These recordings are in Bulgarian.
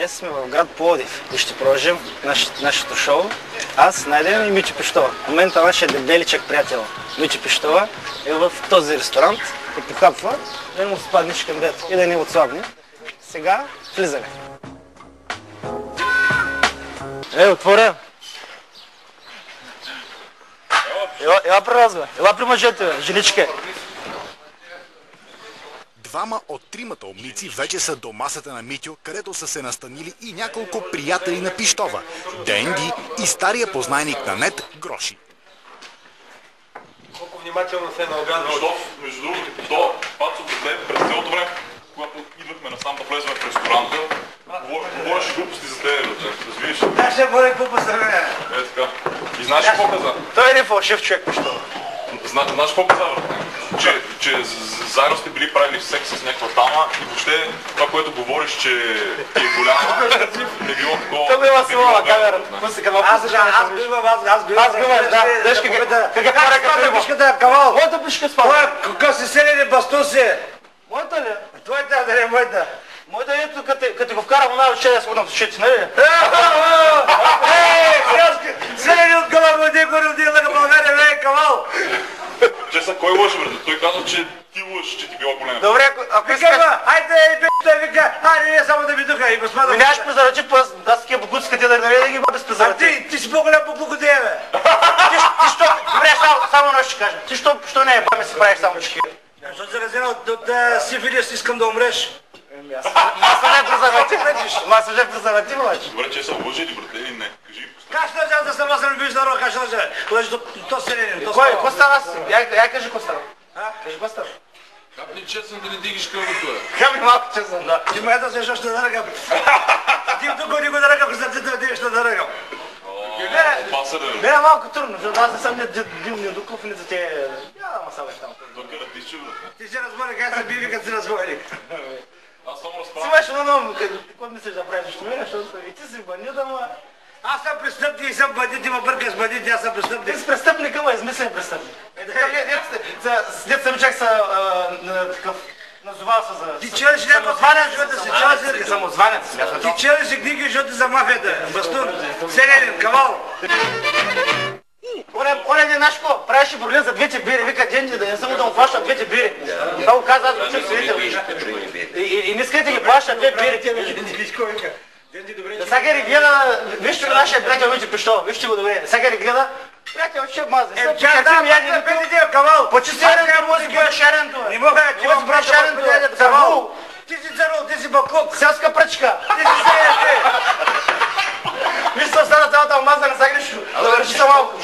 Днес сме в град Пловдив и ще продължим нашето шоу. Аз, Найден и Мичо Пищова. В момента нашия дебеличък приятел Мичо Пищова е в този ресторант и похапва да не му спадне шкембето и да не отслабне. Сега влизаме. Отворя! Ела при нас, бе. Ела при мъжете, бе. Женичка. Двама от тримата умници вече са до масата на Митьо, където са се настанили и няколко приятели на Пищова – Денди и стария познайник на Нет Гроши. Колко внимателно се е наогадвал. Между другото, Пацо през цялото време, когато идвахме насам да влезем в ресторанта, говореше глупости за тебе, разбираш? Да, ще бъде глупост за мен. Е така. И знаеш какво каза? Той е фалшив човек, Пищова. Знаеш какво каза, че заедно сте били правили секс с някаква дама и въобще това, което говориш, че ти е голяма, не било такова. Това има сила на камерата. Аз бивам, да. Дъжка, какъв парака Пишката е кавал. Моята пишка спада. Какъв си селени бастун си? Моята ли? Твоята, да не моята. Моята ето, като го вкарам една вече да сходам с ушите, нали? Селени от Галагодия, Городия на България, не е кавал. Чеса, кой лъжи, брат? Той каза, че ти лъжи, че ти била голема. Добре, ако искаш... Айде, той вика, айде не само да ми духа и господа. Минаваш презерватив, аз такива буклуци, къде да ги бъде без презерватив. Ти си по-голям буклукодия, бе. Ти що... Добре, само нещо ще кажа. Ти що не е баме си правиш само чеки? Защото заразена от сифилис искам да умреш. Аз съм не презерватив, аз съм не презерватив, обаче. Добре, че са лъжи ли, брат, или не? Кажи. Как ще лъжа да съм аз не виж народ, как ще лъжа? Лъжи то селени, то Кой? Какво става? Я кажи какво става. Кажи какво става. Капни честен да не дигиш кръвото, бе. Капни малко честен, да. Ти ме да се ще да ръгам. Ти тук го да ръгам, за да дигаш да ръгам. Не, малко трудно, защото аз не съм ни Дуков, ни за те... Ама са там. Ти си разбори как се биви, като си разбойник. Аз съм разправен. Си беше много, какво мислиш да правиш нещо мене, защото и ти си бандит, ама... Аз съм престъпник и съм бандит, има бърка с бандит, аз съм престъпник. Ти си престъпник, ама измислен престъпник. След самичак са такъв... Назовал се за... Ти челиш някакъв званец, защото си челиш... Самозванец. Ти челиш книги, защото за мафията. Бастун, селянин, кавал. Оня не знаеш какво? Правеше проблем за двете бири, вика Денди да не съм да му плащат двете бири. Това го каза, аз го чух свидетел. И не искайте ги плащат две бири. Сега ги гледа, вижте го нашия приятел Мичо Пищова, вижте го добре. Сега ги гледа, приятел, ще мазне. Почти шаренто, може да бъде шаренто. Не мога, ти го бъде шаренто. Цървул. Ти си цървул, ти си баклук. Селска пръчка. Ти си селянин. Виж се остана цялата омазана, сега гриш. Да върши се малко.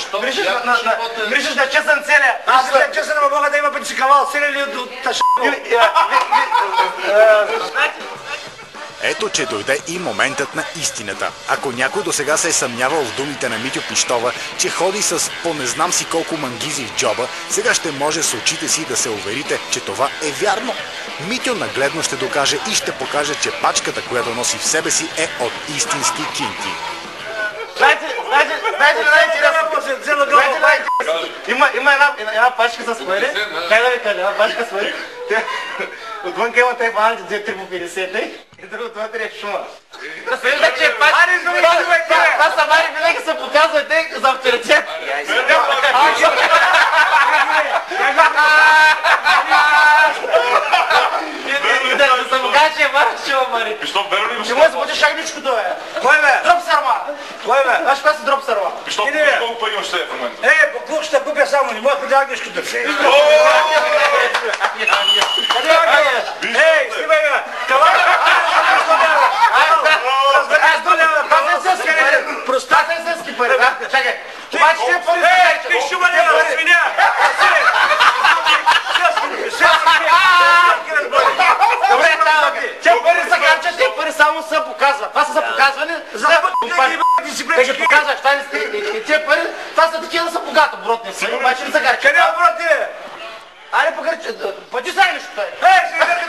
Гришиш на честен целия. Аз съм честен, но мога да има пъти си кавал. Селяни от тъщ. Ето, че дойде и моментът на истината. Ако някой досега се е съмнявал в думите на Митьо Пищова, че ходи с по не знам си колко мангизи в джоба, сега ще може с очите си да се уверите, че това е вярно. Митьо нагледно ще докаже и ще покаже, че пачката, която носи в себе си, е от истински кинти. Знаете има една пачка с пари. Как да ви кажа, една пачка с пари. Отвънка има те фаналите 2-3 по 50 и другото вътре е шума. Да се вижда, че е пачка. Това са мари винаги се показвате за авторитет. Да се покаже, че е мара шума, мари. Пищов, верно ли? Ще му да се бъде шагничкото, бе. Кой бе? Дроп сарма. Кой бе? Знаеш кога си дроп сарма? Пищов, колко пари имаш в момента? Баклук ще купя само, не мога да агнешкото. Снимай ме! Кавал! Простата е съски пари, да? Чакай! Това ще е пари! Ти шума няма, свиня! Добре, тя пари са харчат, тя пари само са показват. Това са за показване. Да ги показваш, това не сте. И тия пари, това са такива да са богато, бродни са, обаче не са харчат. Къде е брод ти? Айде покарчи, пъти са нещо той. Ще идете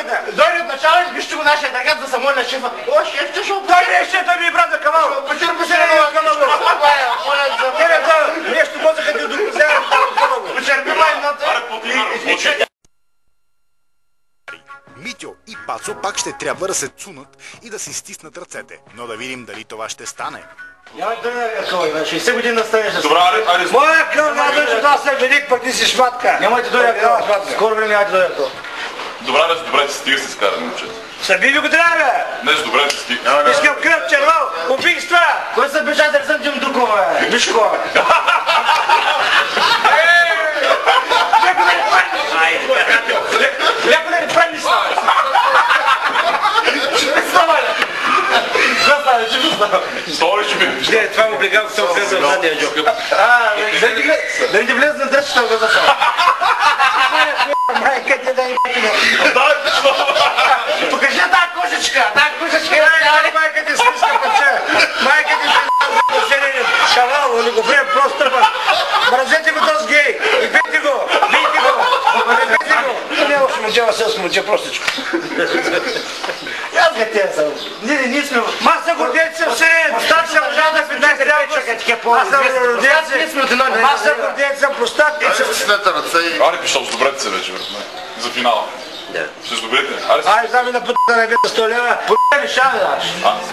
да Дойде от начало и вижте го нашия търгат за самой на шефа. О, шеф, че шо? Той не е шеф, той ми е брат за кавал. Почерпи се на кавал. Нещо возаха ти от друг. Почерпи майната. Пацо пак ще трябва да се цунат и да си стиснат ръцете. Но да видим дали това ще стане. Няма да е кой, на 60 години да станеш да си. Добре, айде. Моя къл няма да че аз съм велик, пък ти си шматка. Няма да дойде къл. Скоро време няма да дойде къл. Добре, стига се скара, момчета. Съби ли го трябва, бе? Не, добре, стига. Искам кръв, червал, убийства! Кой са бежатели съм Димдукова, бе? Мишко, бе? Леко да ни правиш става! Стори, че ми Не, това му облегал, като съм влезал в задния джоб. Да не ти влезе на дръжката в глаза само. Майка ти да ни пътига. Покажи тази кошечка! Тази кошечка! Майка ти слизка пъче. Майка ти слизка поселение. Шавал, олигофрен, просто път. Мразете го този гей. И бейте го. Бейте го. Бейте го. Не, още мъчева се смъче простичко. Аз га тя съм. Ние сме... Маса гордец съм се. Остат съм жал да питах трябва. Аз съм гордец. Маса гордец съм простат. Аре, пишал с добрете се вече, брат. За финала. Да. Ще с добрете. Аре, Ай, знаме на пътта на вета 100 лева. Първи шан даш.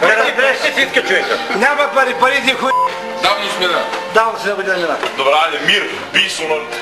Не разбереш си фитка, човека. Няма пари ти хуй. Давно сме да. Давам се на година. добре, айде, мир, peace on earth.